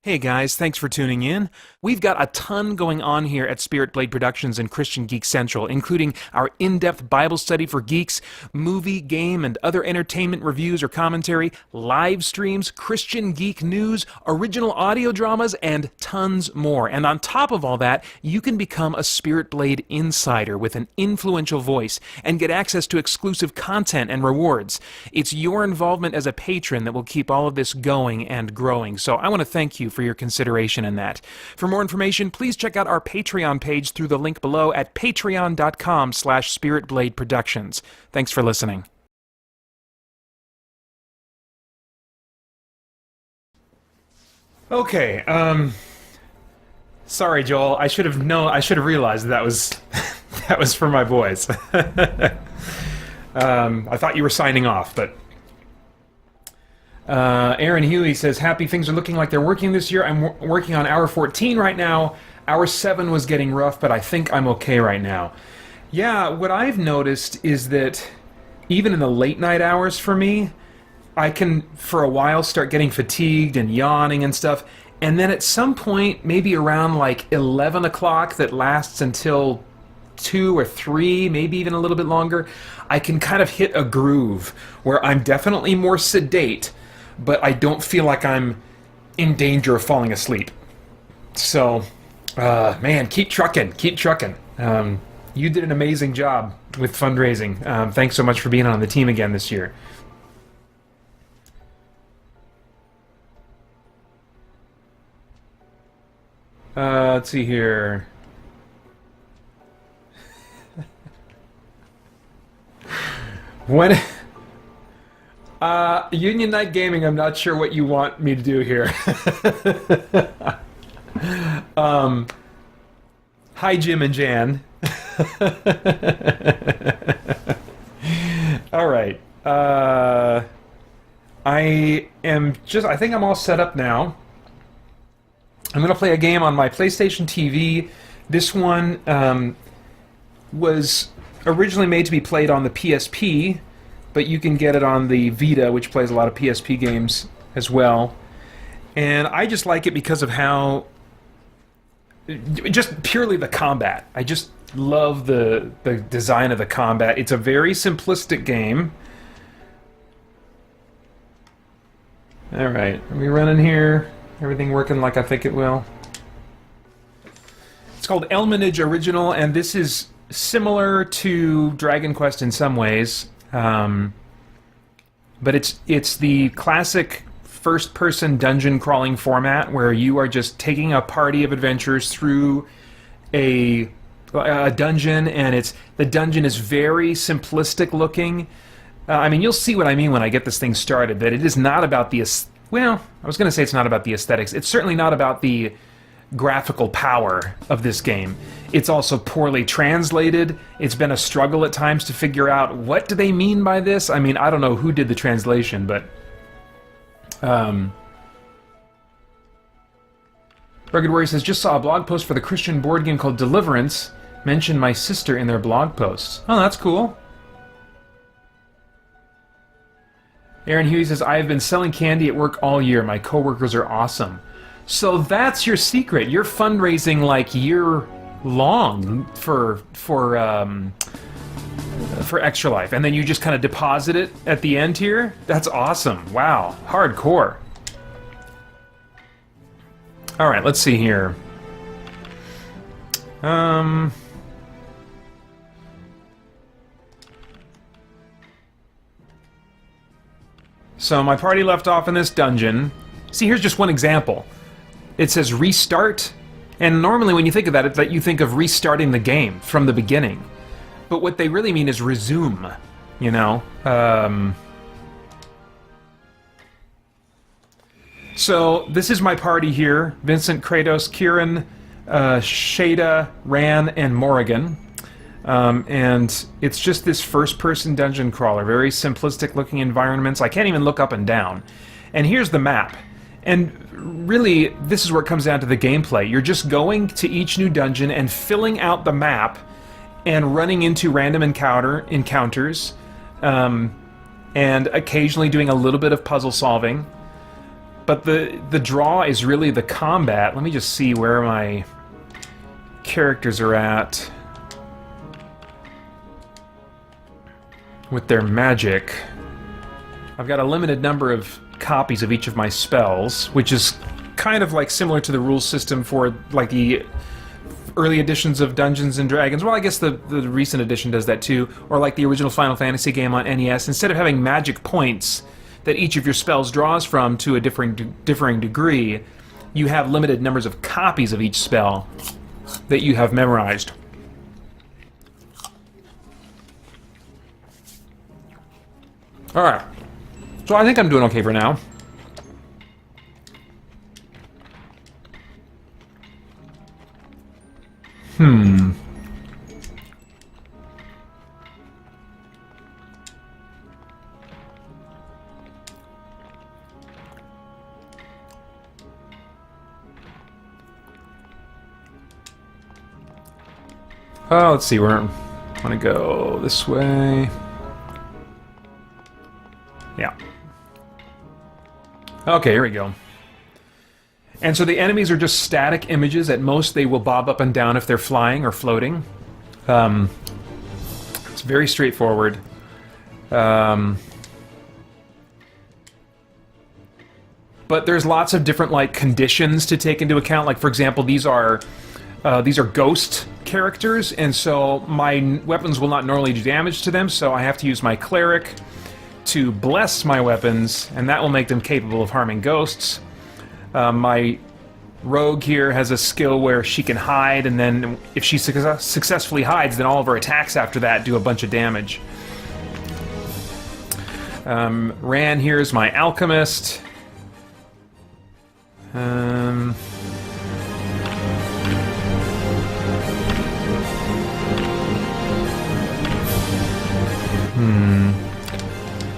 Hey guys, thanks for tuning in. We've got a ton going on here at Spirit Blade Productions and Christian Geek Central, including our in-depth Bible study for geeks, movie, game, and other entertainment reviews or commentary, live streams, Christian geek news, original audio dramas, and tons more. And on top of all that, you can become a Spirit Blade insider with an influential voice and get access to exclusive content and rewards. It's your involvement as a patron that will keep all of this going and growing, so I want to thank you for your consideration in that. For more information, please check out our Patreon page through the link below at patreon.com/spiritbladeproductions. Thanks for listening. Okay, sorry Joel, I should have realized that was that was for my boys. I thought you were signing off, but Aaron Huey says, happy things are looking like they're working this year. I'm working on hour 14 right now. Hour 7 was getting rough, but I think I'm okay right now. Yeah, what I've noticed is that even in the late night hours for me, I can, for a while, start getting fatigued and yawning and stuff. And then at some point, maybe around like 11 o'clock that lasts until 2 or 3, maybe even a little bit longer, I can kind of hit a groove where I'm definitely more sedate, but I don't feel like I'm in danger of falling asleep. So, man, keep trucking, keep trucking. You did an amazing job with fundraising. Thanks so much for being on the team again this year. Let's see here. When Union Night Gaming, I'm not sure what you want me to do here. Hi, Jim and Jan. All right. I think I'm all set up now. I'm going to play a game on my PlayStation TV. This one was originally made to be played on the PSP, but you can get it on the Vita, which plays a lot of PSP games as well. And I just like it because of how, just purely the combat. I just love the design of the combat. It's a very simplistic game. Alright, are we running here? Everything working like I think it will? It's called Elminage Original, and this is similar to Dragon Quest in some ways, but it's the classic first-person dungeon crawling format where you are just taking a party of adventurers through a dungeon, and the dungeon is very simplistic looking. I mean, you'll see what I mean when I get this thing started, that it is not about the... Well, I was going to say it's not about the aesthetics. It's certainly not about the graphical power of this game. It's also poorly translated. It's been a struggle at times to figure out what do they mean by this. I mean, I don't know who did the translation, but Rugged Warrior says, just saw a blog post for the Christian board game called Deliverance. Mentioned my sister in their blog posts. Oh, that's cool. Aaron Huey says, I have been selling candy at work all year. My coworkers are awesome. So that's your secret. You're fundraising like year long for Extra Life, and then you just kind of deposit it at the end here. That's awesome. Wow, hardcore. All right, let's see here. So my party left off in this dungeon. See, here's just one example. It says restart, and normally when you think of that, it's that you think of restarting the game from the beginning. But what they really mean is resume, you know? So this is my party here. Vincent, Kratos, Kieran, Shada, Ran, and Morrigan. And it's just this first-person dungeon crawler, very simplistic-looking environments. I can't even look up and down. And here's the map. And really, this is where it comes down to the gameplay. You're just going to each new dungeon and filling out the map and running into random encounters, and occasionally doing a little bit of puzzle solving. But the draw is really the combat. Let me just see where my characters are at with their magic. I've got a limited number of copies of each of my spells, which is kind of like similar to the rules system for like the early editions of Dungeons and Dragons. Well, I guess the recent edition does that too, or like the original Final Fantasy game on NES. Instead of having magic points that each of your spells draws from to a differing degree, you have limited numbers of copies of each spell that you have memorized. Alright, so I think I'm doing okay for now. Oh, let's see, I want to go this way. Yeah. Okay, here we go. And so the enemies are just static images. At most, they will bob up and down if they're flying or floating. It's very straightforward. But there's lots of different like conditions to take into account. Like, for example, these are ghost characters, and so my weapons will not normally do damage to them, so I have to use my cleric to bless my weapons, and that will make them capable of harming ghosts. My rogue here has a skill where she can hide, and then if she successfully hides, then all of her attacks after that do a bunch of damage. Ran here is my alchemist.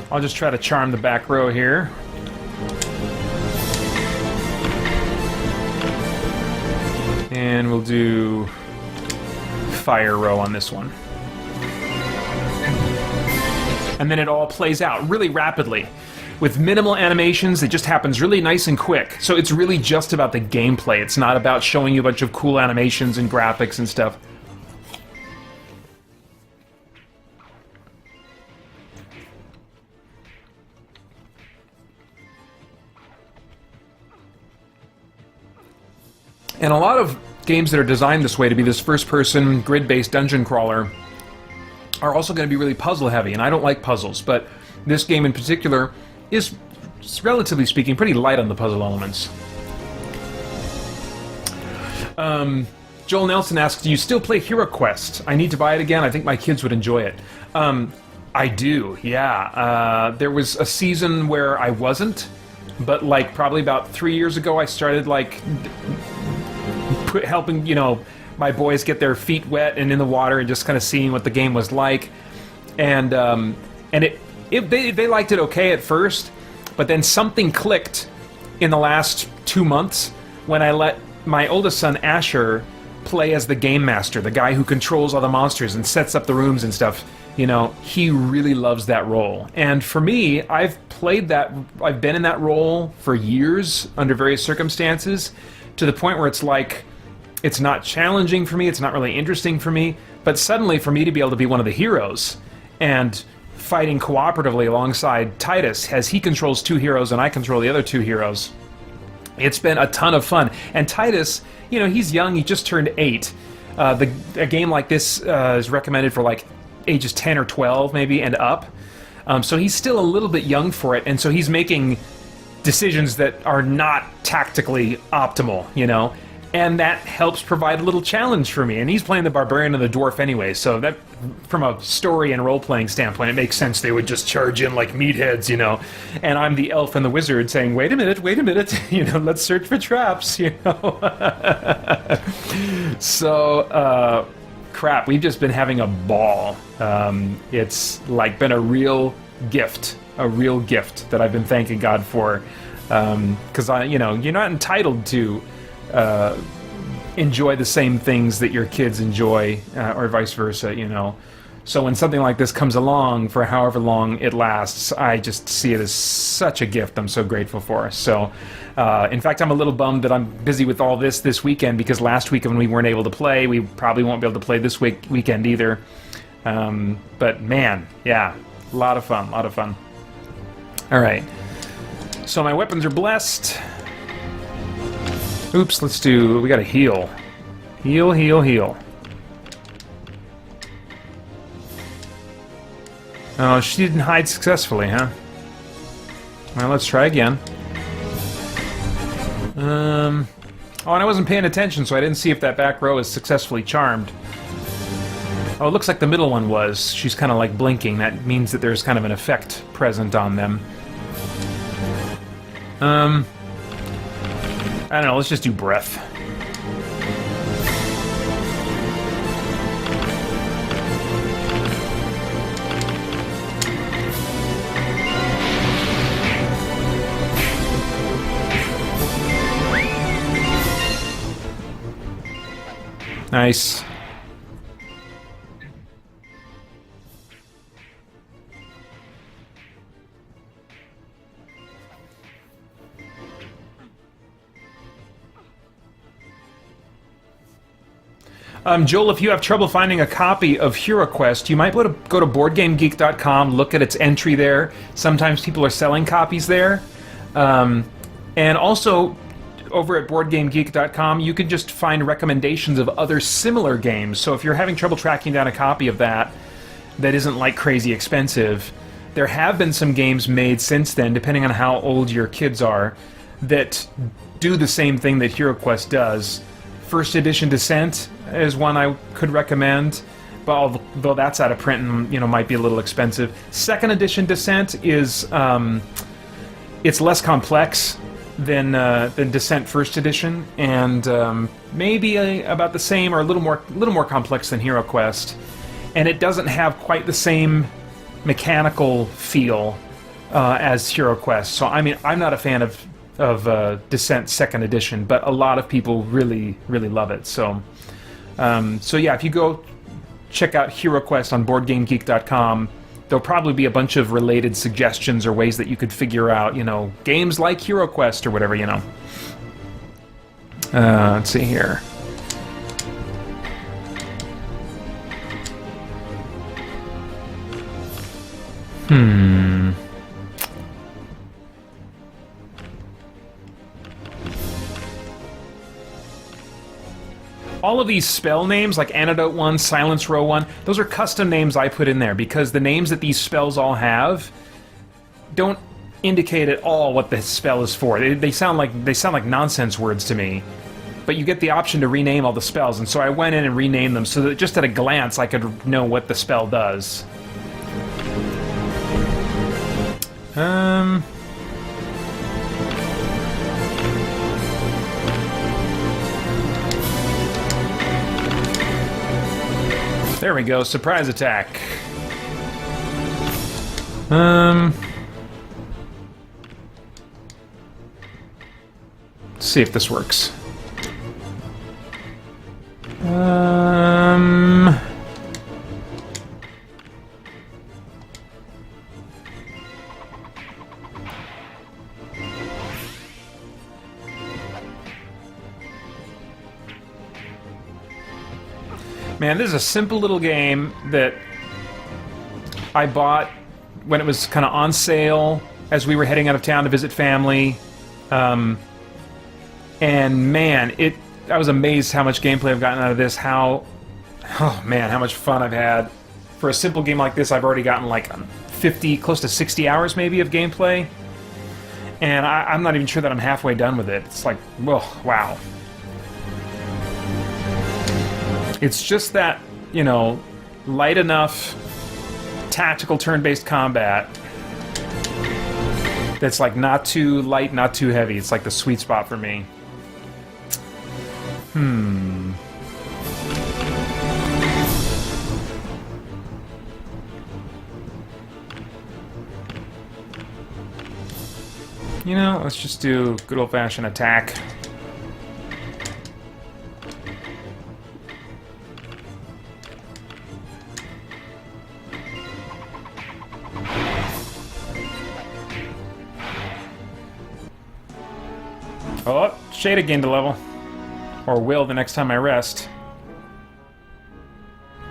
I'll just try to charm the back row here. And we'll do fire row on this one. And then it all plays out really rapidly. With minimal animations, it just happens really nice and quick. So it's really just about the gameplay. It's not about showing you a bunch of cool animations and graphics and stuff. And a lot of games that are designed this way to be this first-person, grid-based dungeon crawler are also going to be really puzzle-heavy, and I don't like puzzles, but this game in particular is, relatively speaking, pretty light on the puzzle elements. Joel Nelson asks, do you still play Hero Quest? I need to buy it again. I think my kids would enjoy it. I do, yeah. There was a season where I wasn't, but like probably about 3 years ago I started like helping, you know, my boys get their feet wet and in the water and just kind of seeing what the game was like. And they liked it okay at first, but then something clicked in the last 2 months when I let my oldest son Asher play as the game master, the guy who controls all the monsters and sets up the rooms and stuff. You know, he really loves that role. And for me, I've been in that role for years under various circumstances, to the point where it's like, it's not challenging for me, it's not really interesting for me, but suddenly for me to be able to be one of the heroes and fighting cooperatively alongside Titus as he controls 2 heroes and I control the other 2 heroes, it's been a ton of fun. And Titus, you know, he's young, he just turned 8. A game like this is recommended for like ages 10 or 12 maybe and up. So he's still a little bit young for it, and so he's making decisions that are not tactically optimal, you know? And that helps provide a little challenge for me. And he's playing the barbarian and the dwarf anyway, so that, from a story and role-playing standpoint, it makes sense they would just charge in like meatheads, you know? And I'm the elf and the wizard saying, wait a minute, you know, let's search for traps, you know? So, crap, we've just been having a ball. It's like been a real gift that I've been thanking God for, because you know, you're not entitled to enjoy the same things that your kids enjoy, or vice versa, you know. So when something like this comes along for however long it lasts, I just see it as such a gift I'm so grateful for. So, in fact, I'm a little bummed that I'm busy with all this weekend, because last week when we weren't able to play, we probably won't be able to play this weekend either. But man, yeah, a lot of fun, All right, so my weapons are blessed. Oops, we gotta heal. Heal. Oh, she didn't hide successfully, huh? Well, let's try again. Oh, and I wasn't paying attention, so I didn't see if that back row is successfully charmed. Oh, it looks like the middle one was. She's kind of like blinking. That means that there's kind of an effect present on them. I don't know, let's just do breath. Nice. Joel, if you have trouble finding a copy of HeroQuest, you might go to BoardGameGeek.com, look at its entry there. Sometimes people are selling copies there. And also, over at BoardGameGeek.com, you can just find recommendations of other similar games. So if you're having trouble tracking down a copy of that isn't like crazy expensive, there have been some games made since then, depending on how old your kids are, that do the same thing that HeroQuest does. First Edition Descent is one I could recommend, but although that's out of print and might be a little expensive. Second Edition Descent is it's less complex than Descent First Edition, and maybe about the same or a little more complex than HeroQuest, and it doesn't have quite the same mechanical feel as HeroQuest. So I mean, I'm not a fan of Descent Second Edition, but a lot of people really love it. So yeah, if you go check out HeroQuest on BoardGameGeek.com, there'll probably be a bunch of related suggestions or ways that you could figure out, games like HeroQuest or whatever, Let's see here. All of these spell names, like Antidote 1, Silence Row 1, those are custom names I put in there because the names that these spells all have don't indicate at all what the spell is for. They sound like nonsense words to me. But you get the option to rename all the spells, and so I went in and renamed them so that just at a glance I could know what the spell does. There we go, surprise attack. Let's see if this works. Man, this is a simple little game that I bought when it was kind of on sale as we were heading out of town to visit family. And man, I was amazed how much gameplay I've gotten out of this, how much fun I've had. For a simple game like this, I've already gotten like 50, close to 60 hours maybe of gameplay. And I'm not even sure that I'm halfway done with it. It's like, whoa, wow. It's just that, light enough tactical turn-based combat that's like not too light, not too heavy. It's like the sweet spot for me. Let's just do good old-fashioned attack. Oh, Shada gained a level. Or will the next time I rest.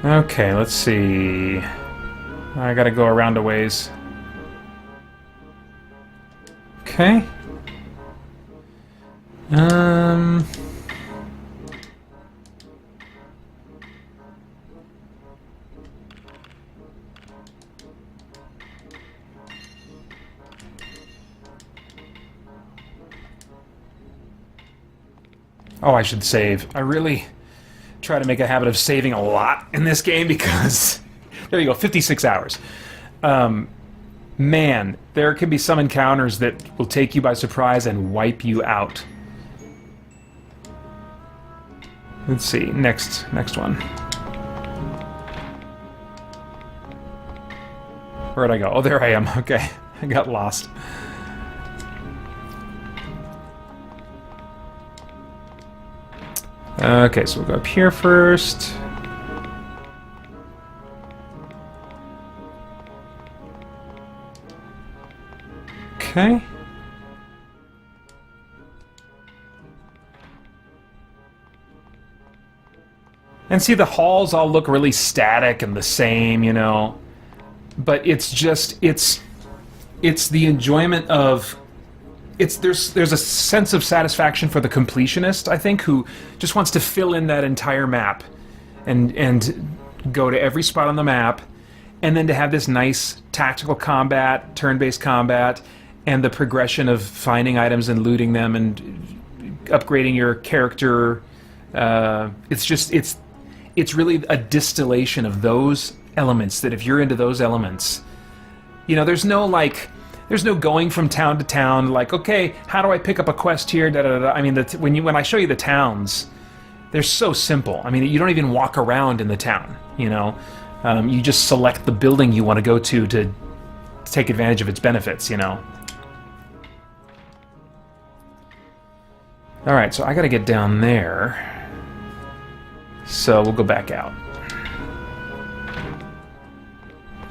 Okay, let's see. I gotta go around a ways. Okay. Oh, I should save. I really try to make a habit of saving a lot in this game because... There you go, 56 hours. Man, there can be some encounters that will take you by surprise and wipe you out. Let's see, next one. Where'd I go? Oh, there I am. Okay, I got lost. Okay, so we'll go up here first. Okay. And see, the halls all look really static and the same, you know. But it's just, it's the enjoyment of... There's a sense of satisfaction for the completionist, I think, who just wants to fill in that entire map and go to every spot on the map, and then to have this nice tactical combat, turn-based combat, and the progression of finding items and looting them and upgrading your character. It's really a distillation of those elements that if you're into those elements, you know, there's no going from town to town, like, okay, how do I pick up a quest here? Da, da, da. I mean, when I show you the towns, they're so simple. I mean, you don't even walk around in the town, you know? You just select the building you want to go to take advantage of its benefits, you know? Alright, so I gotta get down there. So we'll go back out.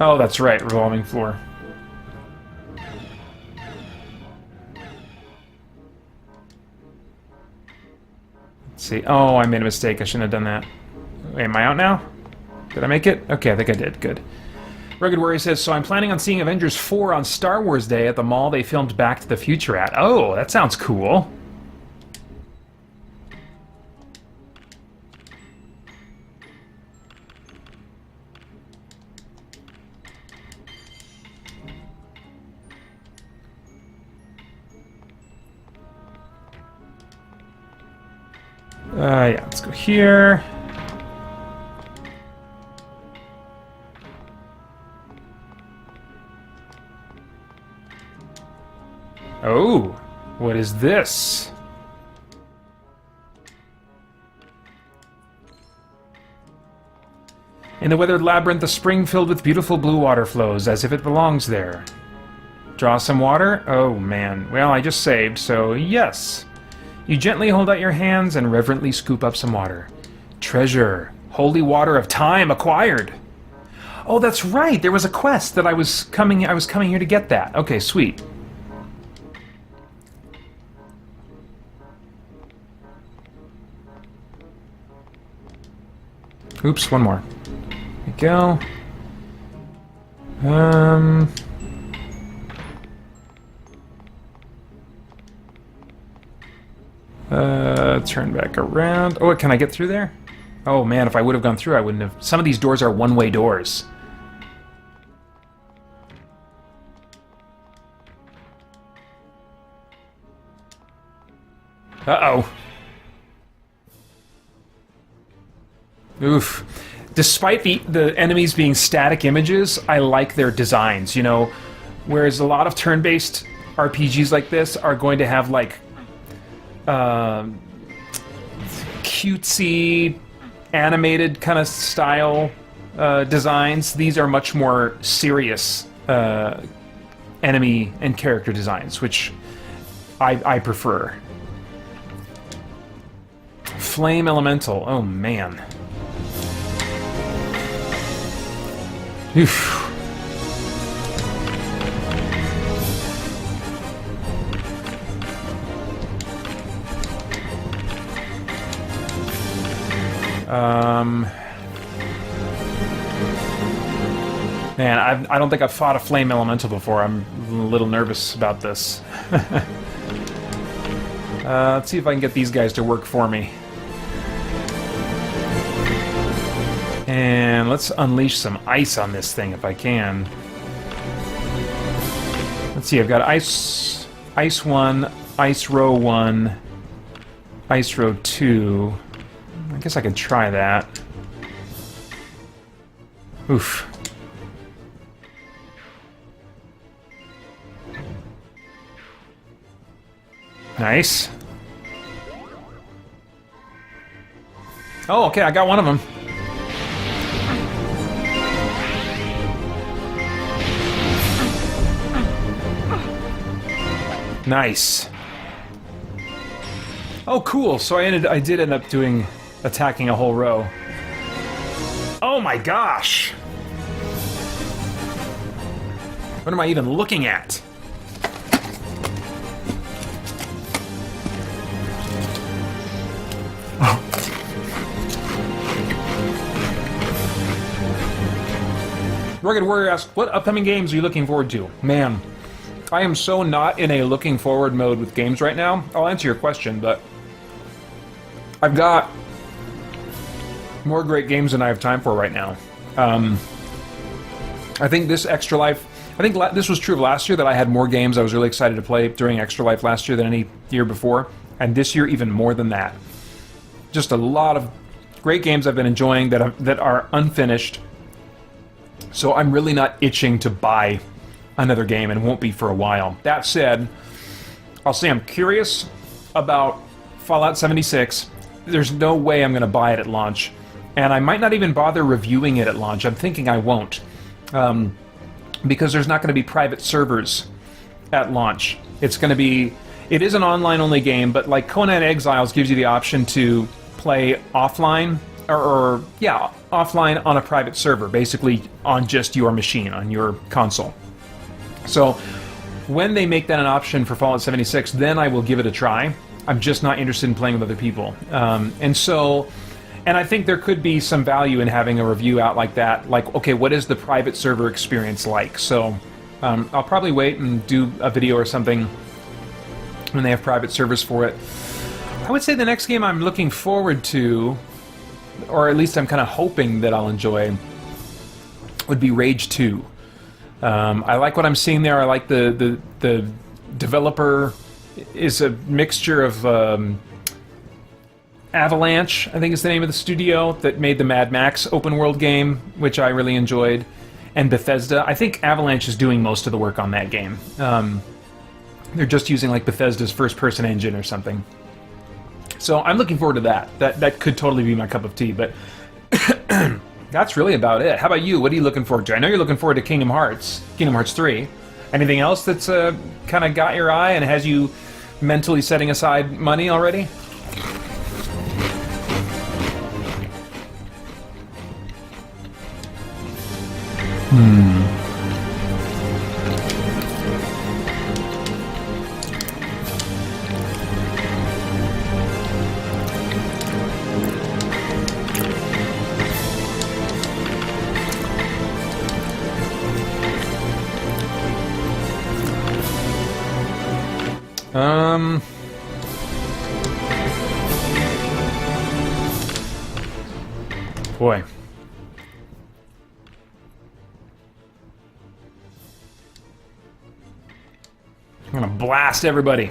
Oh, that's right, revolving floor. See. Oh, I made a mistake. I shouldn't have done that. Wait, am I out now? Did I make it? Okay, I think I did. Good. Rugged Warrior says, so I'm planning on seeing Avengers 4 on Star Wars Day at the mall they filmed Back to the Future at. Oh, that sounds cool. Yeah, let's go here. Oh, what is this? In the weathered labyrinth, a spring filled with beautiful blue water flows, as if it belongs there. Draw some water? Oh, man. Well, I just saved, so yes. You gently hold out your hands and reverently scoop up some water. Treasure. Holy water of time acquired. Oh, that's right. There was a quest that I was coming here to get that. Okay, sweet. Oops, one more. There we go. Turn back around. Oh, can I get through there? Oh man, if I would have gone through, I wouldn't have. Some of these doors are one-way doors. Uh-oh. Oof. Despite the enemies being static images, I like their designs, you know, whereas a lot of turn-based RPGs like this are going to have, like, cutesy, animated kind of style designs. These are much more serious enemy and character designs, which I prefer. Flame Elemental. Oh, man. Oof. Man, I don't think I've fought a flame elemental before. I'm a little nervous about this. Let's see if I can get these guys to work for me. And let's unleash some ice on this thing if I can. Let's see, I've got Ice 1, Ice Row 1, Ice Row 2. I guess I could try that. Oof. Nice. Oh, okay, I got one of them. Nice. Oh, cool. So I did end up attacking a whole row. Oh my gosh. What am I even looking at? Rugged Warrior asks, what upcoming games are you looking forward to? Man, I am so not in a looking forward mode with games right now. I'll answer your question, but I've got more great games than I have time for right now. I think this Extra Life... I think this was true of last year, that I had more games I was really excited to play during Extra Life last year than any year before. And this year, even more than that. Just a lot of great games I've been enjoying that are unfinished. So I'm really not itching to buy another game, and won't be for a while. That said, I'll say I'm curious about Fallout 76. There's no way I'm going to buy it at launch. And I might not even bother reviewing it at launch. I'm thinking I won't. Because there's not going to be private servers at launch. It's going to be... It is an online-only game, but like Conan Exiles gives you the option to play offline, yeah, offline on a private server, basically on just your machine, on your console. So when they make that an option for Fallout 76, then I will give it a try. I'm just not interested in playing with other people. And I think there could be some value in having a review out like that. Like, okay, what is the private server experience like? So I'll probably wait and do a video or something when they have private servers for it. I would say the next game I'm looking forward to, or at least I'm kind of hoping that I'll enjoy, would be Rage 2. I like what I'm seeing there. I like the developer is a mixture of Avalanche, I think is the name of the studio that made the Mad Max open world game, which I really enjoyed, and Bethesda. I think Avalanche is doing most of the work on that game. They're just using like Bethesda's first-person engine or something. So I'm looking forward to that. That could totally be my cup of tea, but that's really about it. How about you? What are you looking forward to? I know you're looking forward to Kingdom Hearts 3. Anything else that's kind of got your eye and has you mentally setting aside money already? Boy. I'm gonna blast everybody.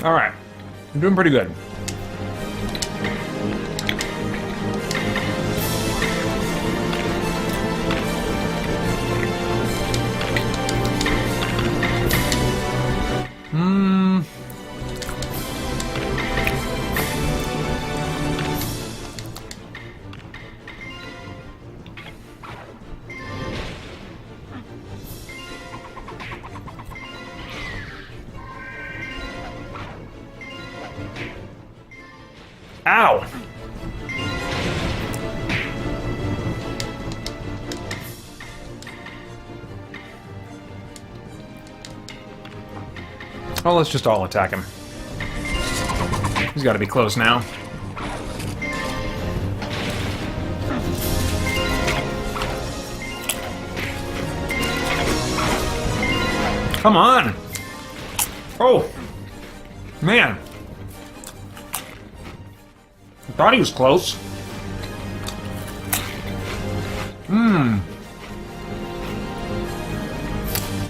Alright, I'm doing pretty good. Ow! Well, let's just all attack him. He's got to be close now. Come on! Oh! Man! I thought he was close.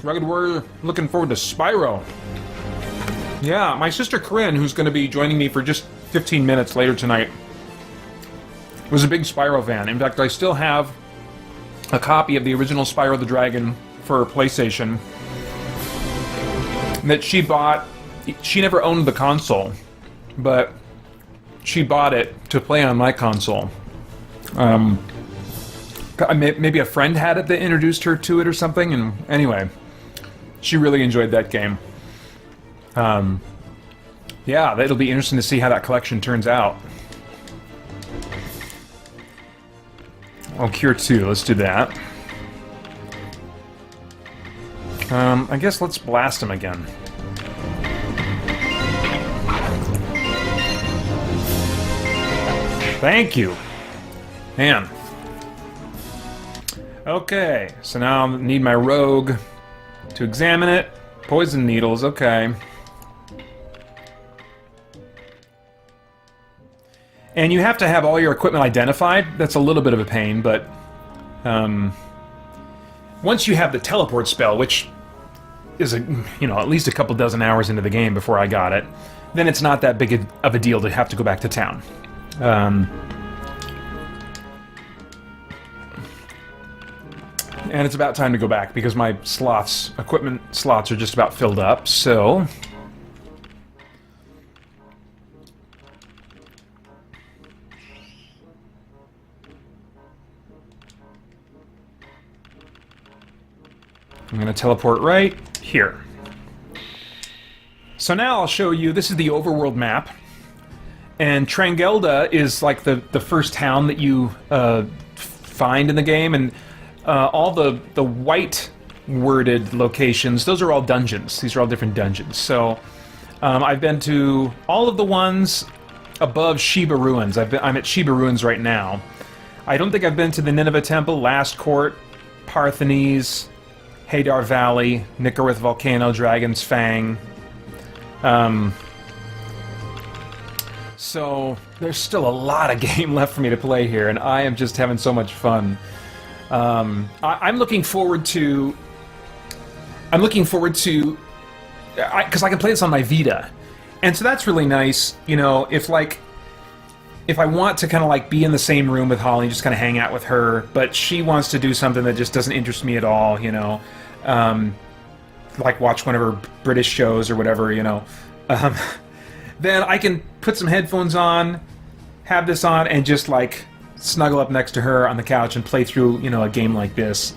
Rugged Warrior, looking forward to Spyro. Yeah, my sister Corinne, who's going to be joining me for just 15 minutes later tonight, was a big Spyro fan. In fact, I still have a copy of the original Spyro the Dragon for PlayStation that she bought. She never owned the console, but she bought it to play on my console. Maybe a friend had it that introduced her to it or something, and anyway, she really enjoyed that game. Yeah, it'll be interesting to see how that collection turns out. Oh, Cure 2, let's do that. I guess let's blast him again. Thank you! Man. Okay, so now I need my rogue to examine it. Poison needles, okay. And you have to have all your equipment identified. That's a little bit of a pain, but once you have the teleport spell, which is at least a couple dozen hours into the game before I got it, then it's not that big of a deal to have to go back to town. And it's about time to go back because my equipment slots are just about filled up, so I'm going to teleport right here. So now I'll show you, this is the overworld map, and Trangelda is like the first town that you find in the game, and all the white worded locations, those are all dungeons. These are all different dungeons. So I've been to all of the ones above Sheba Ruins. I'm at Sheba Ruins right now. I don't think I've been to the Nineveh Temple, Last Court, Parthenese, Hadar Valley, Nicorith Volcano, Dragon's Fang. So there's still a lot of game left for me to play here, and I am just having so much fun. I'm looking forward to... because I can play this on my Vita. And so that's really nice, if I want to kind of be in the same room with Holly, just kind of hang out with her, but she wants to do something that just doesn't interest me at all, like watch one of her British shows or whatever, then I can put some headphones on, have this on, and just snuggle up next to her on the couch and play through, a game like this.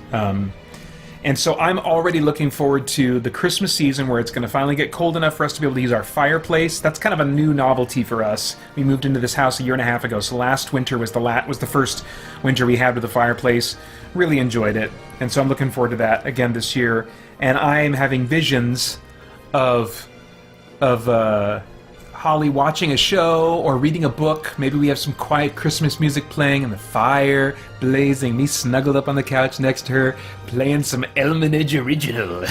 And so I'm already looking forward to the Christmas season where it's going to finally get cold enough for us to be able to use our fireplace. That's kind of a new novelty for us. We moved into this house a year and a half ago, so last winter was the first winter we had with the fireplace. Really enjoyed it, and so I'm looking forward to that again this year. And I'm having visions of Holly watching a show or reading a book. Maybe we have some quiet Christmas music playing and the fire blazing, me snuggled up on the couch next to her playing some Elminage original.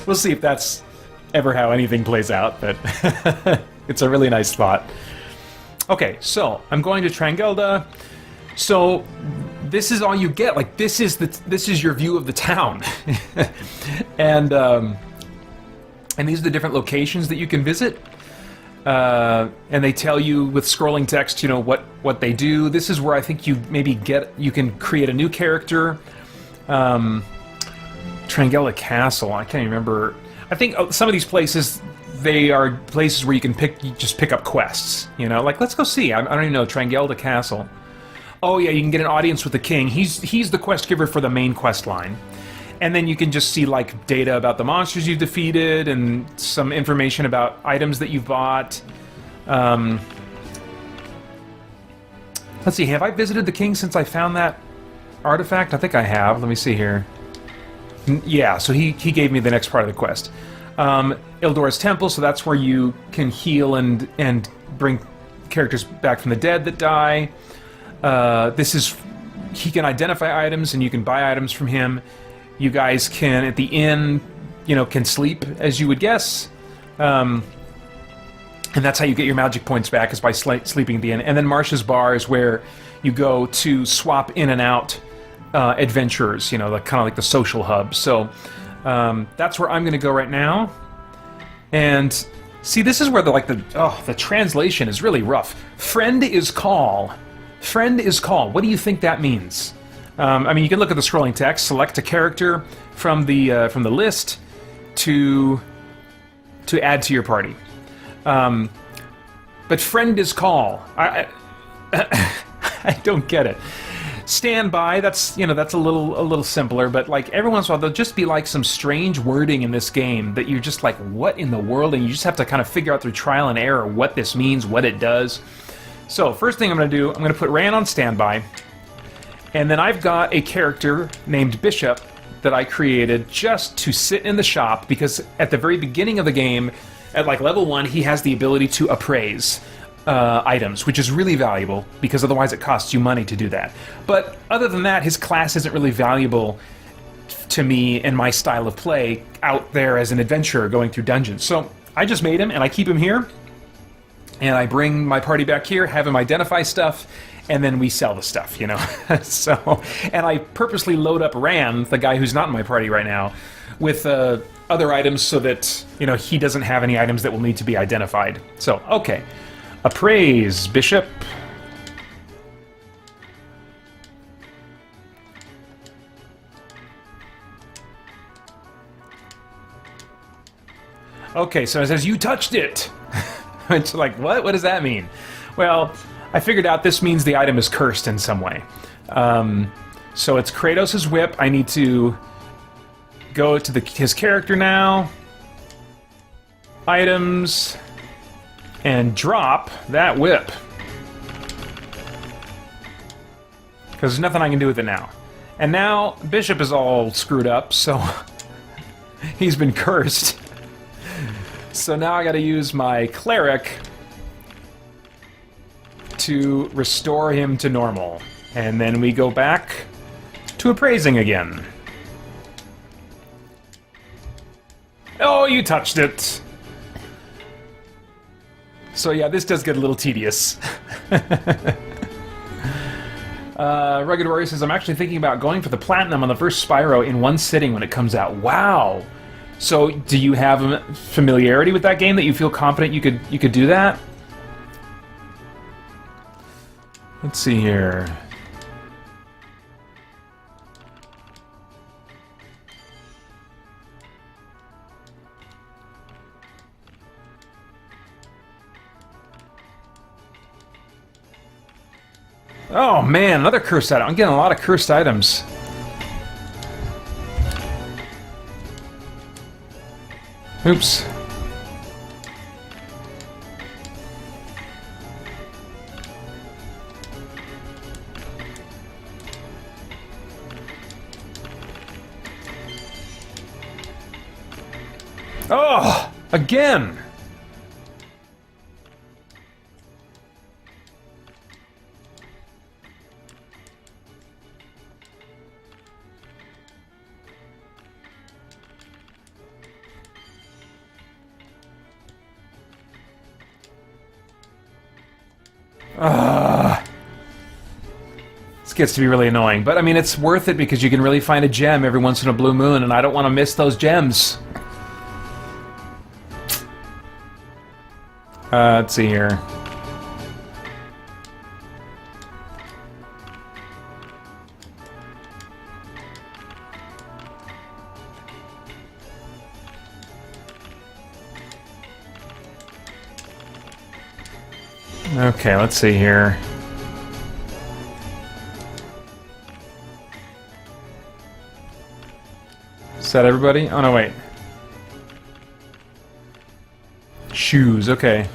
We'll see if that's ever how anything plays out, but it's a really nice thought. Okay, so I'm going to Trangelda. So this is all you get. This is your view of the town. And these are the different locations that you can visit. And they tell you with scrolling text, what they do. This is where I think you can create a new character. Trangelda Castle, I can't even remember. I think some of these places, they are places where you can just pick up quests. Let's go see. I don't even know, Trangelda Castle. Oh yeah, you can get an audience with the king. He's the quest giver for the main quest line. And then you can just see like data about the monsters you've defeated and some information about items that you've bought. Let's see, have I visited the king since I found that artifact? I think I have. Let me see here. Yeah, so he gave me the next part of the quest. Ildor's Temple, so that's where you can heal and bring characters back from the dead that die. He can identify items and you can buy items from him. You guys can, at the inn, can sleep, as you would guess. And that's how you get your magic points back, is by sleeping at the inn. And then Marsh's Bar is where you go to swap in and out adventurers, kind of like the social hub. So that's where I'm going to go right now. And see, this is where the translation is really rough. Friend is call. Friend is call. What do you think that means? You can look at the scrolling text, select a character from the list to add to your party. But friend is call. I don't get it. Stand by. That's a little simpler. But like every once in a while, there'll just be like some strange wording in this game that you're just like, what in the world? And you just have to kind of figure out through trial and error what this means, what it does. So first thing I'm going to do, I'm going to put Rand on standby. And then I've got a character named Bishop that I created just to sit in the shop, because at the very beginning of the game, at like level 1, he has the ability to appraise items, which is really valuable, because otherwise it costs you money to do that. But other than that, his class isn't really valuable to me and my style of play out there as an adventurer going through dungeons. So I just made him, and I keep him here, and I bring my party back here, have him identify stuff, and then we sell the stuff, So, and I purposely load up Rand, the guy who's not in my party right now, with other items so that, he doesn't have any items that will need to be identified. So, okay. Appraise, Bishop. Okay, so it says, you touched it! It's like, what? What does that mean? Well, I figured out this means the item is cursed in some way. So it's Kratos' whip. I need to go to his character now. Items. And drop that whip. Because there's nothing I can do with it now. And now Bishop is all screwed up, so he's been cursed. So now I gotta use my cleric to restore him to normal. And then we go back to appraising again. Oh, you touched it! So yeah, this does get a little tedious. Rugged Warrior says, I'm actually thinking about going for the Platinum on the first Spyro in one sitting when it comes out. Wow! So, do you have familiarity with that game that you feel confident you could do that? Let's see here. Oh man, another cursed item. I'm getting a lot of cursed items. Oops. Oh, again. This gets to be really annoying, but I mean, it's worth it because you can really find a gem every once in a blue moon, and I don't want to miss those gems. Let's see here. Okay, let's see here. that everybody? Oh, no, wait. Shoes, okay.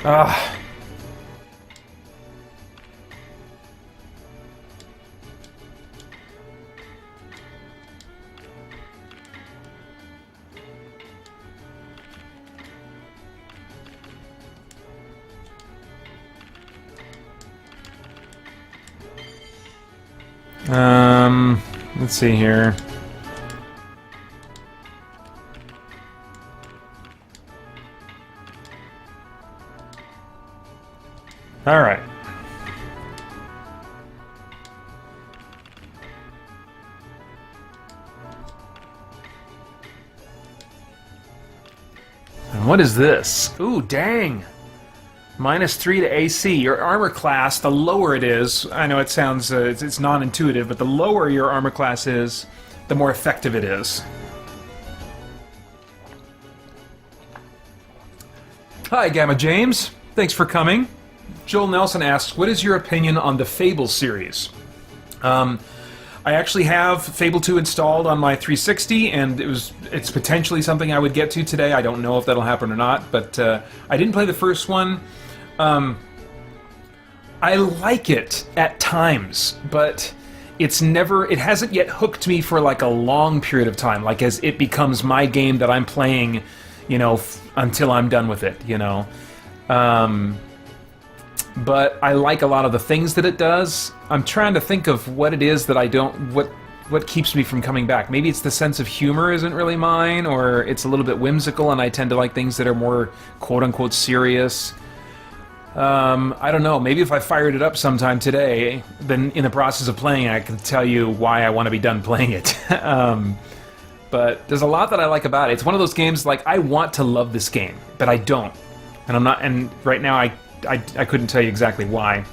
Ah. Let's see here. All right. And what is this? Ooh, dang. -3 to AC. Your armor class, the lower it is, I know it sounds, it's non-intuitive, but the lower your armor class is, the more effective it is. Hi, Gamma James. Thanks for coming. Joel Nelson asks, what is your opinion on the Fable series? I actually have Fable 2 installed on my 360, and it's potentially something I would get to today. I don't know if that'll happen or not, but I didn't play the first one. I like it at times, but it hasn't yet hooked me for like a long period of time, like as it becomes my game that I'm playing, you know, until I'm done with it, you know. But I like a lot of the things that it does. I'm trying to think of what it is that I don't... What keeps me from coming back. Maybe it's the sense of humor isn't really mine, or it's a little bit whimsical and I tend to like things that are more quote-unquote serious. I don't know. Maybe if I fired it up sometime today, then in the process of playing it, I can tell you why I want to be done playing it. But there's a lot that I like about it. It's one of those games, like, I want to love this game, but I don't. And I'm not... And right now, I couldn't tell you exactly why.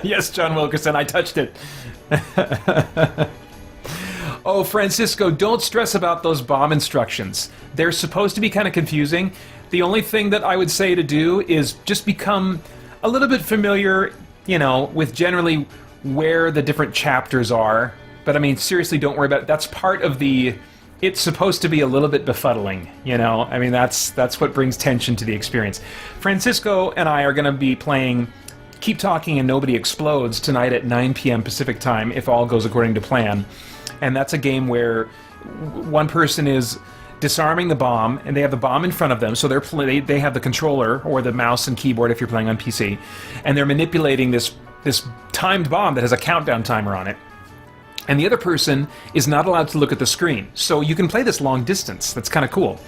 Yes, John Wilkerson, I touched it. Oh, Francisco, don't stress about those bomb instructions. They're supposed to be kind of confusing. The only thing that I would say to do is just become a little bit familiar, you know, with generally where the different chapters are. But I mean, seriously, don't worry about it. That's part of the... It's supposed to be a little bit befuddling, you know? I mean, that's what brings tension to the experience. Francisco and I are going to be playing Keep Talking and Nobody Explodes tonight at 9 p.m. Pacific Time, if all goes according to plan. And that's a game where one person is disarming the bomb, and they have the bomb in front of them, so they have the controller, or the mouse and keyboard if you're playing on PC, and they're manipulating this timed bomb that has a countdown timer on it. And the other person is not allowed to look at the screen. So you can play this long distance. That's kind of cool.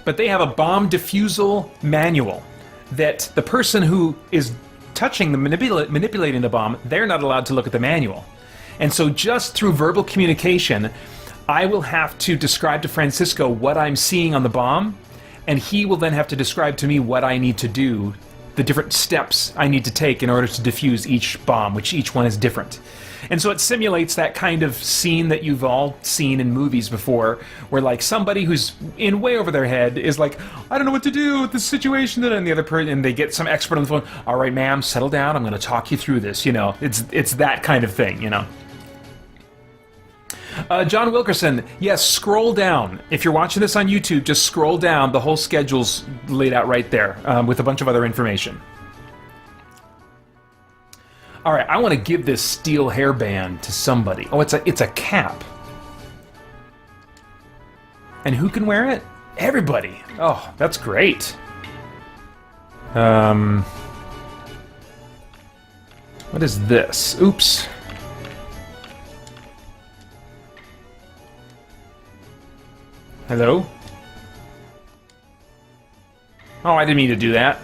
But they have a bomb defusal manual that the person who is touching the manipulating the bomb, they're not allowed to look at the manual. And so just through verbal communication, I will have to describe to Francisco what I'm seeing on the bomb, and he will then have to describe to me what I need to do, the different steps I need to take in order to defuse each bomb, which each one is different. And so it simulates that kind of scene that you've all seen in movies before, where like somebody who's in way over their head is like, I don't know what to do with this situation, and the other person, and they get some expert on the phone. All right, ma'am, settle down. I'm going to talk you through this. You know, it's that kind of thing. You know. John Wilkerson, yes, scroll down. If you're watching this on YouTube, just scroll down. The whole schedule's laid out right there with a bunch of other information. All right, I want to give this steel hairband to somebody. Oh, it's a cap. And who can wear it? Everybody. Oh, that's great. What is this? Oops. Hello? Oh, I didn't mean to do that.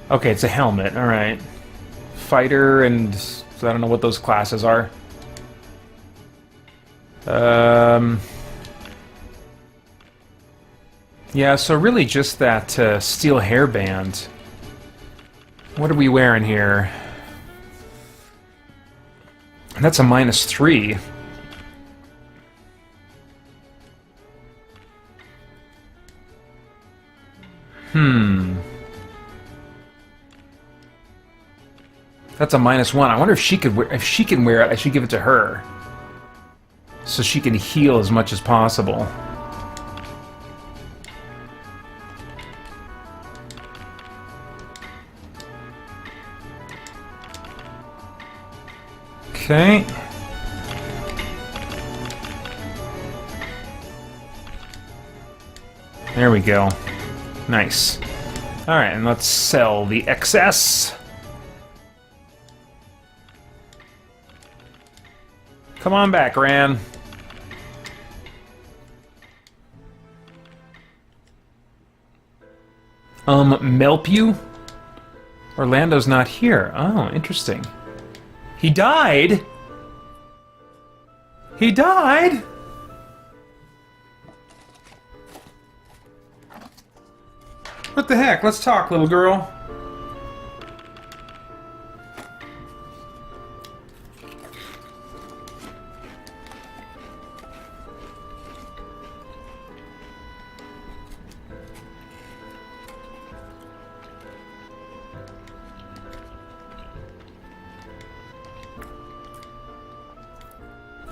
Okay, it's a helmet, alright. Fighter and... I don't know what those classes are. Yeah, so really just that steel hairband. What are we wearing here? That's a -3. That's a -1. I wonder if she could if she can wear it. I should give it to her, so she can heal as much as possible. Okay. There we go. Nice. Alright, and let's sell the excess. Come on back, Ran. Melpew? Orlando's not here. Oh, interesting. He died? He died? What the heck? Let's talk, little girl.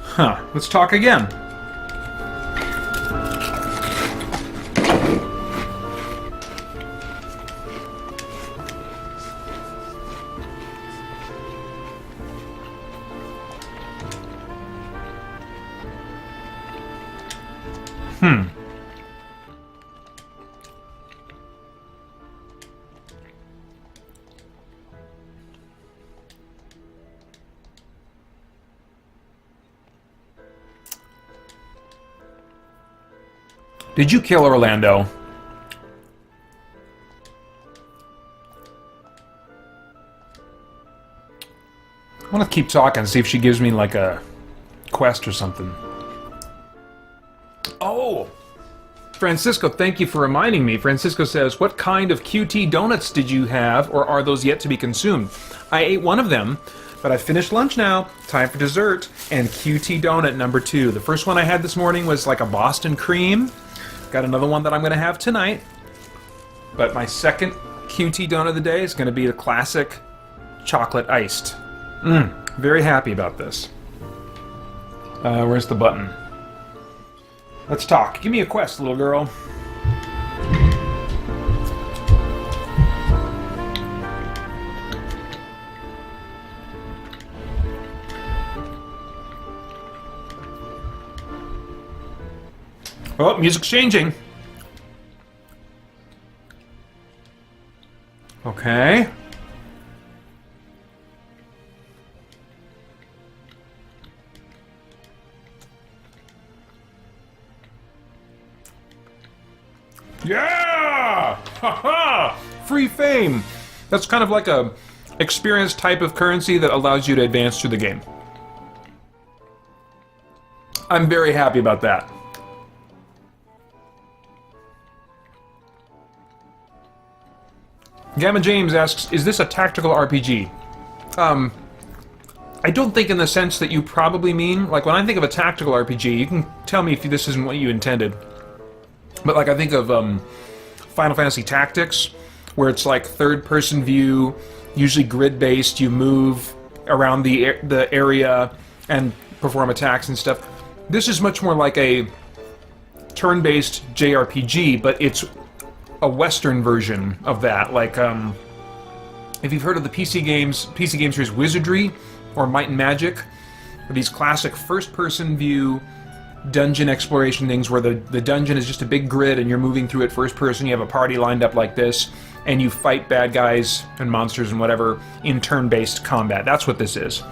Huh. Let's talk again. Did you kill Orlando? I want to keep talking, see if she gives me, like, a quest or something. Oh! Francisco, thank you for reminding me. Francisco says, what kind of QT donuts did you have, or are those yet to be consumed? I ate one of them, but I finished lunch now. Time for dessert, and QT donut number 2. The first one I had this morning was like a Boston cream. Got another one that I'm going to have tonight. But my second QT donut of the day is going to be the classic chocolate iced. Very happy about this. Where's the button? Let's talk. Give me a quest, little girl. Oh, music's changing. Okay. Yeah! Ha-ha! Free fame! That's kind of like a experience type of currency that allows you to advance through the game. I'm very happy about that. Gamma James asks, is this a tactical RPG? I don't think in the sense that you probably mean. Like, when I think of a tactical RPG, you can tell me if this isn't what you intended. But, like, I think of Final Fantasy Tactics, where it's like third-person view, usually grid-based, you move around the area and perform attacks and stuff. This is much more like a turn-based JRPG, but it's a Western version of that. Like, if you've heard of the PC game series Wizardry or Might and Magic, or these classic first-person view dungeon exploration things where the dungeon is just a big grid and you're moving through it first person, you have a party lined up like this, and you fight bad guys and monsters and whatever in turn-based combat. That's what this is.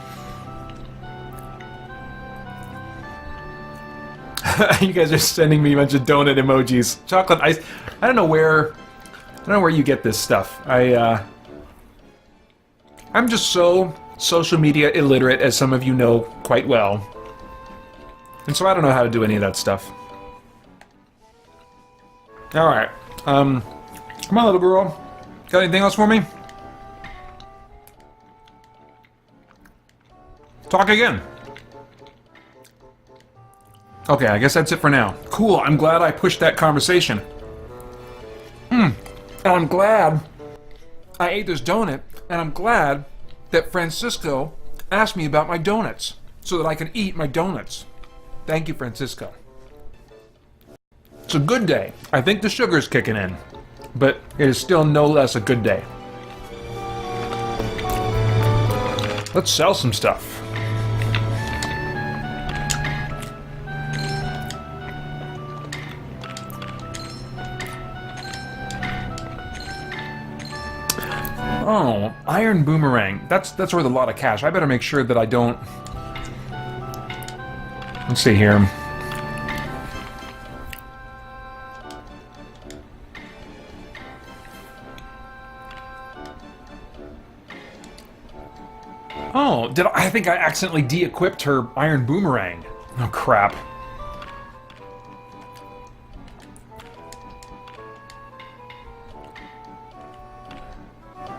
You guys are sending me a bunch of donut emojis. Chocolate ice. I don't know where you get this stuff. I'm just so social media illiterate, as some of you know quite well. And so I don't know how to do any of that stuff. Alright. Come on, little girl. Got anything else for me? Talk again. Okay, I guess that's it for now. Cool, I'm glad I pushed that conversation. And I'm glad I ate this donut, and I'm glad that Francisco asked me about my donuts so that I can eat my donuts. Thank you, Francisco. It's a good day. I think the sugar's kicking in, but it is still no less a good day. Let's sell some stuff. Oh, iron boomerang. That's worth a lot of cash. I better make sure that I don't... Let's see here. Oh, I think I accidentally de-equipped her iron boomerang. Oh, crap.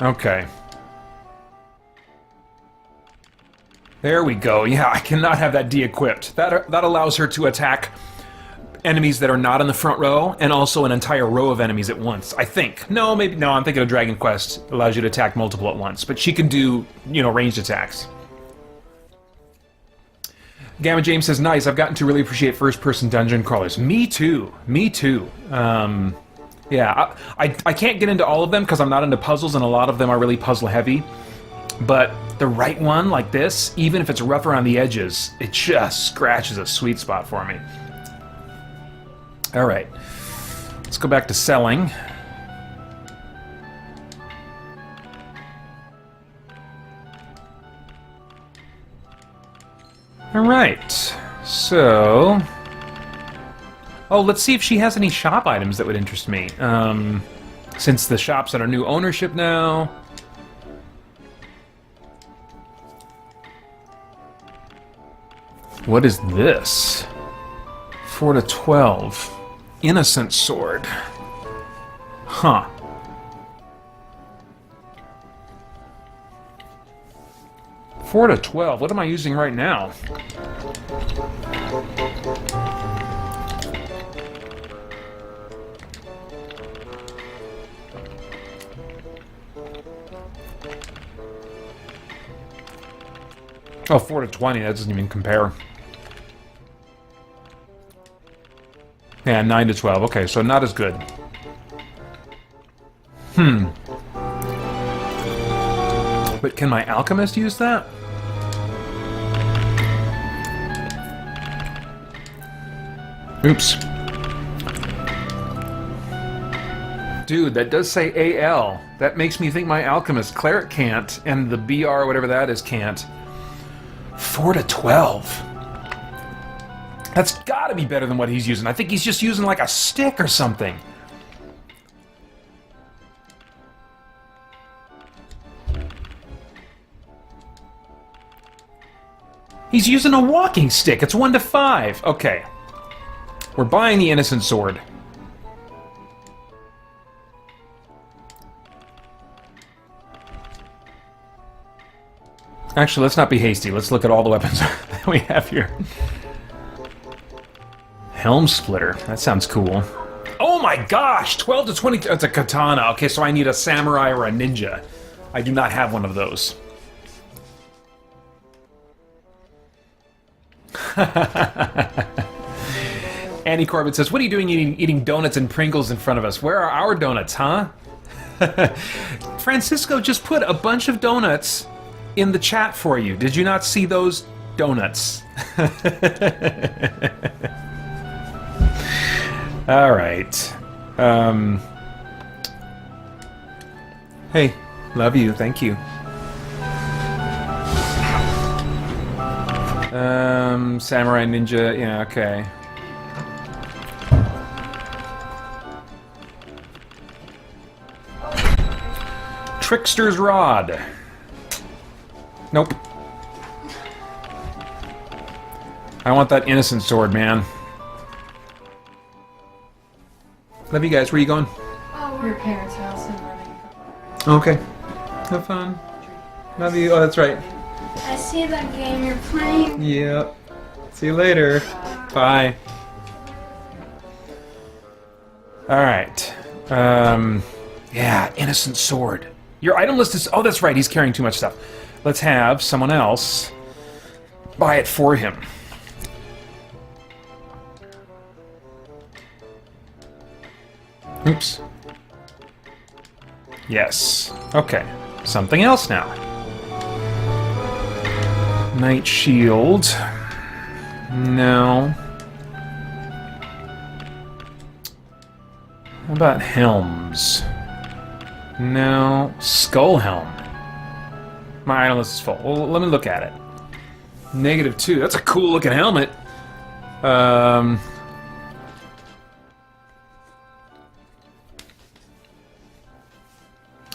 Okay. There we go. Yeah, I cannot have that de-equipped. That allows her to attack enemies that are not in the front row, and also an entire row of enemies at once, I think. No, maybe... No, I'm thinking of Dragon Quest. Allows you to attack multiple at once. But she can do, you know, ranged attacks. Gamma James says, nice, I've gotten to really appreciate first-person dungeon crawlers. Me too. Me too. Yeah, I can't get into all of them because I'm not into puzzles, and a lot of them are really puzzle-heavy. But the right one, like this, even if it's rough around the edges, it just scratches a sweet spot for me. Alright, let's go back to selling. Alright, so... Oh, let's see if she has any shop items that would interest me. Since the shop's under new ownership now... What is this? 4 to 12. Innocent sword. Huh. Four to 12. What am I using right now? Oh, 4 to 20. That doesn't even compare. Yeah, 9 to 12. Okay, so not as good. But can my alchemist use that? Oops. Dude, that does say AL. That makes me think my alchemist cleric can't, and the BR, whatever that is, can't. 4 to 12. That's gotta be better than what he's using. I think he's just using like a stick or something. He's using a walking stick. It's 1 to 5. Okay. We're buying the innocent sword. Actually, let's not be hasty. Let's look at all the weapons that we have here. Helm splitter. That sounds cool. Oh my gosh! 12 to 20... It's a katana. Okay, so I need a samurai or a ninja. I do not have one of those. Annie Corbett says, what are you doing eating donuts and Pringles in front of us? Where are our donuts, huh? Francisco just put a bunch of donuts in the chat for you. Did you not see those donuts? Alright. Hey, love you, thank you. Samurai ninja, yeah, okay. Trickster's rod. Nope. I want that innocent sword, man. Love you guys. Where are you going? Oh, your parents' house and running. Okay. Have fun. Love you. Oh, that's right. I see that game you're playing. Yep. See you later. Bye. Alright. Yeah, innocent sword. Your item list is... Oh, that's right, he's carrying too much stuff. Let's have someone else buy it for him. Oops. Yes. Okay. Something else now. Knight shield. No. How about helms? No. Skull helm. My item list is full. Well, let me look at it. -2. That's a cool looking helmet.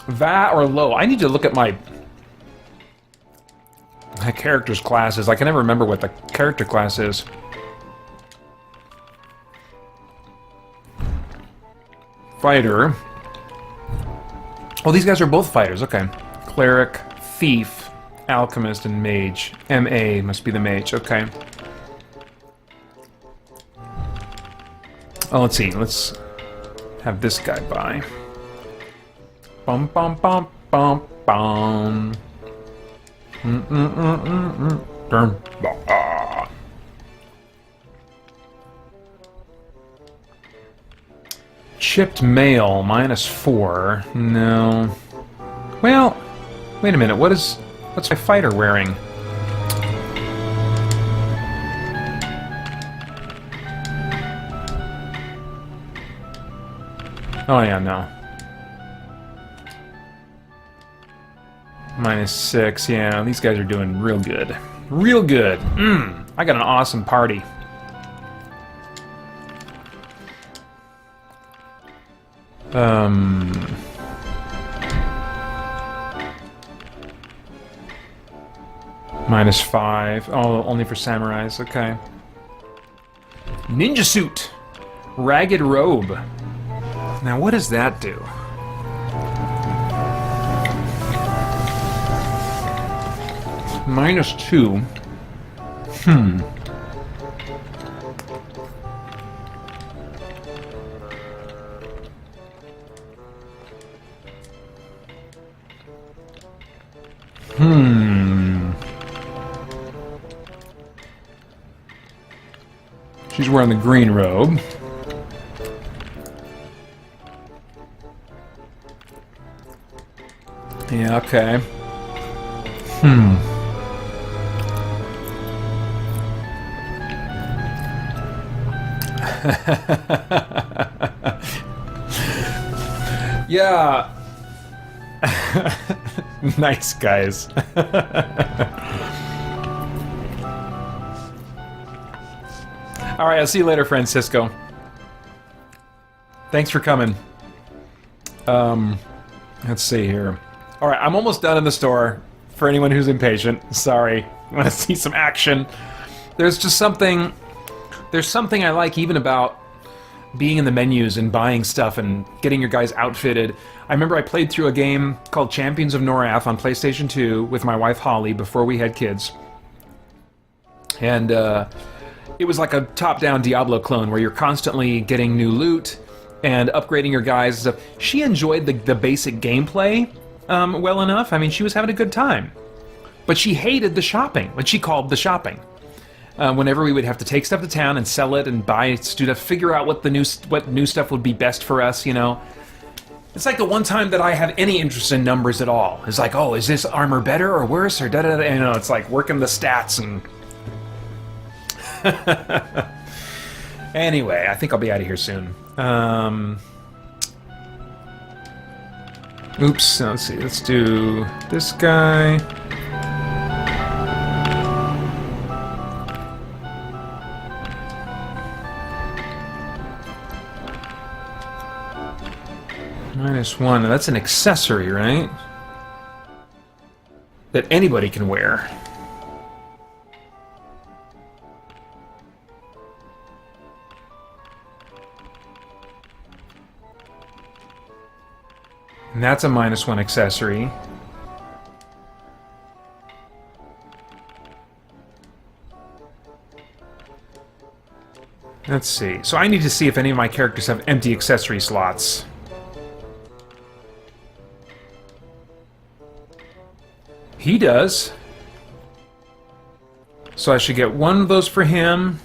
Va or low? I need to look at my character's classes. I can never remember what the character class is. Fighter. Oh, these guys are both fighters. Okay. Cleric, Thief, Alchemist, and Mage. MA must be the Mage. Okay. Oh, let's see. Let's have this guy buy. Bum bum bum bum bum. Chipped mail, -4. No. Well, wait a minute. What's my fighter wearing? Oh yeah, no. -6, yeah, these guys are doing real good. Real good. I got an awesome party. -5. Oh, only for samurais, okay. Ninja suit. Ragged robe. Now, what does that do? -2. She's wearing the green robe. Yeah, okay. Yeah. Nice, guys. Alright, I'll see you later, Francisco. Thanks for coming. Let's see here. Alright, I'm almost done in the store. For anyone who's impatient. Sorry. I want to see some action. There's just something... There's something I like even about being in the menus and buying stuff and getting your guys outfitted. I remember I played through a game called Champions of Norath on PlayStation 2 with my wife Holly before we had kids. And it was like a top-down Diablo clone where you're constantly getting new loot and upgrading your guys and stuff. She enjoyed the basic gameplay well enough. I mean, she was having a good time. But she hated the shopping, what she called the shopping. Whenever we would have to take stuff to town and sell it and buy stuff, figure out what new stuff would be best for us, you know. It's like the one time that I have any interest in numbers at all. It's like, oh, is this armor better or worse or da-da-da? You know, it's like working the stats and... Anyway, I think I'll be out of here soon. Oops, let's see, let's do this guy. -1, that's an accessory, right? That anybody can wear. And that's a -1 accessory. Let's see. So I need to see if any of my characters have empty accessory slots. He does. So I should get one of those for him.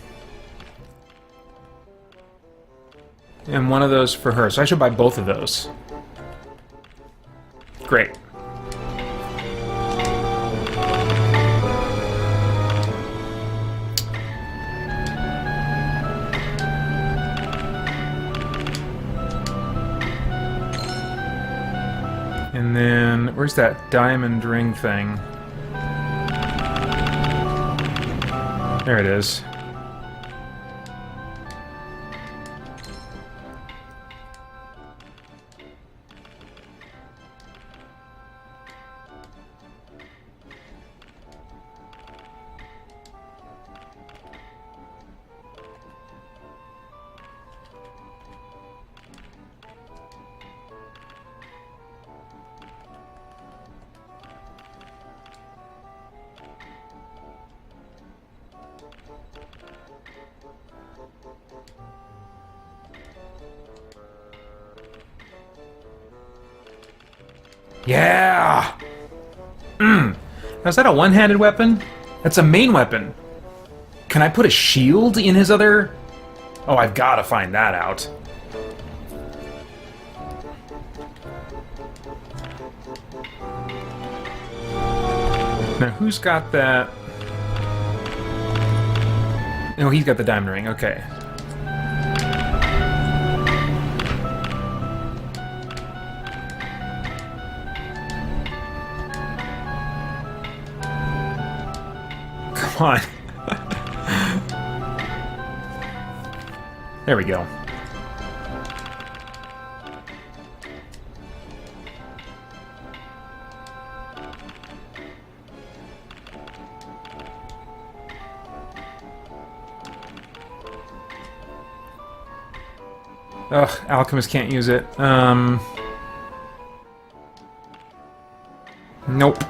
And one of those for her. So I should buy both of those. Great. And then, where's that diamond ring thing? There it is. Yeah! Now, is that a one-handed weapon? That's a main weapon. Can I put a shield in his other... Oh, I've got to find that out. Now, who's got that? No, he's got the diamond ring. Okay. Come on. There we go. Ugh, Alchemist can't use it. Nope.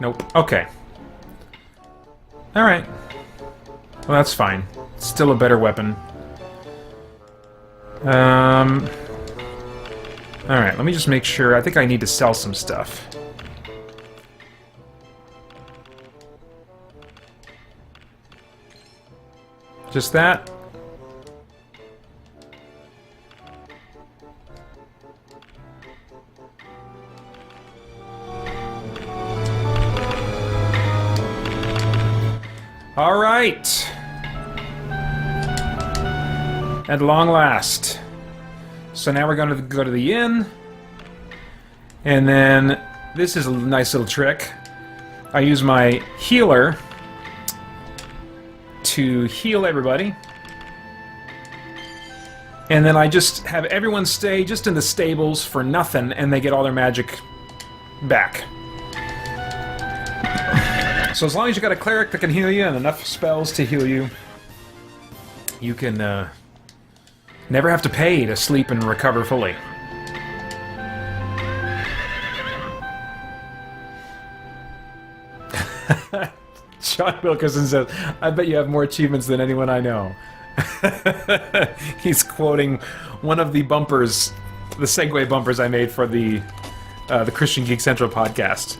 Nope. Okay. Alright. Well, that's fine. Still a better weapon. Alright, let me just make sure. I think I need to sell some stuff. Just that? All right. At long last. So now we're going to go to the inn. And then this is a nice little trick. I use my healer to heal everybody. And then I just have everyone stay just in the stables for nothing, and they get all their magic back. So as long as you got a cleric that can heal you and enough spells to heal you, you can never have to pay to sleep and recover fully. John Wilkerson says, I bet you have more achievements than anyone I know. He's quoting one of the bumpers, the segue bumpers I made for the Christian Geek Central podcast.